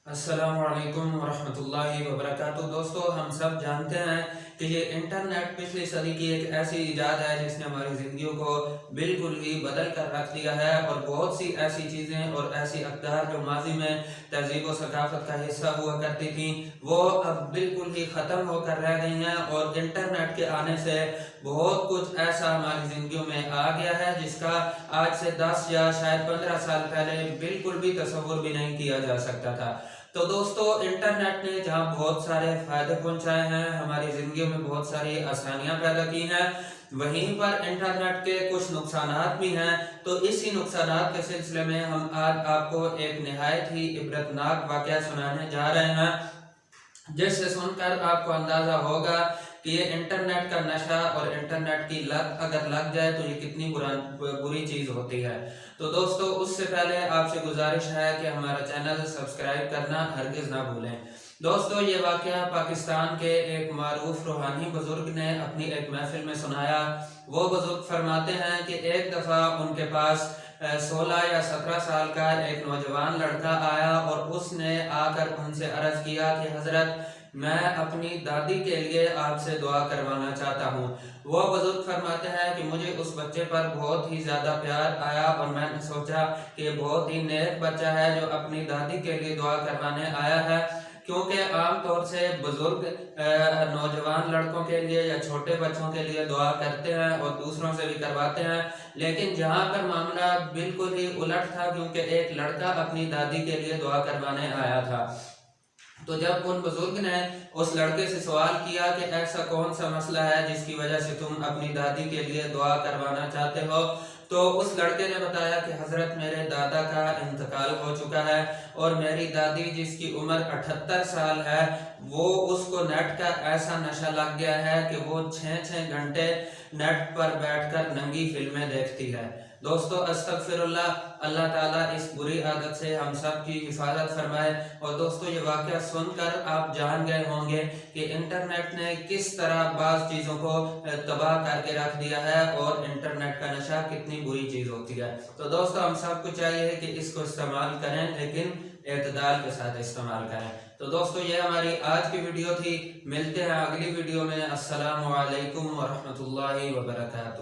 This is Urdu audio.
السلام علیکم ورحمۃ اللہ وبرکاتہ۔ دوستو، ہم سب جانتے ہیں کہ یہ انٹرنیٹ پچھلی صدی کی ایک ایسی ایجاد ہے جس نے ہماری زندگیوں کو بالکل ہی بدل کر رکھ دیا ہے، اور بہت سی ایسی چیزیں اور ایسی اقدار جو ماضی میں تہذیب و ثقافت کا حصہ ہوا کرتی تھیں وہ اب بالکل ہی ختم ہو کر رہ گئی ہیں، اور انٹرنیٹ کے آنے سے بہت کچھ ایسا ہماری زندگیوں میں آ گیا ہے جس کا آج سے 10 یا شاید 15 سال پہلے بالکل بھی تصور بھی نہیں کیا جا سکتا تھا۔ تو دوستو، انٹرنیٹ نے جہاں بہت سارے فائدے پہنچائے ہیں، ہماری زندگیوں میں بہت ساری آسانیاں پیدا کی ہیں، وہیں پر انٹرنیٹ کے کچھ نقصانات بھی ہیں۔ تو اسی نقصانات کے سلسلے میں ہم آج آپ کو ایک نہایت ہی عبرتناک واقعہ سنانے جا رہے ہیں، جس سے سن کر آپ کو اندازہ ہوگا کہ یہ انٹرنیٹ کا نشہ اور انٹرنیٹ کی لت اگر لگ جائے تو یہ کتنی بری چیز ہوتی ہے۔ تو دوستو، اس سے پہلے آپ سے گزارش ہے کہ ہمارا چینل سبسکرائب کرنا ہرگز نہ بھولیں۔ دوستو، یہ واقعہ پاکستان کے ایک معروف روحانی بزرگ نے اپنی ایک محفل میں سنایا۔ وہ بزرگ فرماتے ہیں کہ ایک دفعہ ان کے پاس 16 یا 17 سال کا ایک نوجوان لڑکا آیا، اور اس نے آ کر ان سے عرض کیا کہ حضرت، میں اپنی دادی کے لیے آپ سے دعا کروانا چاہتا ہوں۔ وہ بزرگ فرماتے ہیں کہ مجھے اس بچے پر بہت ہی زیادہ پیار آیا، اور میں نے سوچا کہ یہ بہت ہی نیک بچہ ہے جو اپنی دادی کے لیے دعا کروانے آیا ہے، کیونکہ عام طور سے بزرگ نوجوان لڑکوں کے لیے یا چھوٹے بچوں کے لیے دعا کرتے ہیں اور دوسروں سے بھی کرواتے ہیں، لیکن جہاں پر معاملہ بالکل ہی الٹ تھا، کیونکہ ایک لڑکا اپنی دادی کے لیے دعا کروانے آیا تھا۔ تو جب ان بزرگ نے اس لڑکے سے سوال کیا کہ ایسا کون سا مسئلہ ہے جس کی وجہ سے تم اپنی دادی کے لیے دعا کروانا چاہتے ہو، تو اس لڑکے نے بتایا کہ حضرت، میرے دادا کا انتقال ہو چکا ہے، اور میری دادی جس کی عمر 78 سال ہے، وہ اس کو نیٹ کا ایسا نشہ لگ گیا ہے کہ وہ 6 گھنٹے نیٹ پر بیٹھ کر ننگی فلمیں دیکھتی ہے۔ دوستو، استغفر اللہ، اللہ تعالیٰ اس بری عادت سے ہم سب کی حفاظت فرمائے۔ اور دوستو، یہ واقعہ سن کر آپ جان گئے ہوں گے کہ انٹرنیٹ نے کس طرح بعض چیزوں کو تباہ کر کے رکھ دیا ہے، اور انٹرنیٹ کا نشہ کتنی بری چیز ہوتی ہے۔ تو دوستو، ہم سب کو چاہیے کہ اس کو استعمال کریں، لیکن اعتدال کے ساتھ استعمال کریں۔ تو دوستو، یہ ہماری آج کی ویڈیو تھی، ملتے ہیں اگلی ویڈیو میں۔ السلام علیکم ورحمۃ اللہ وبرکاتہ۔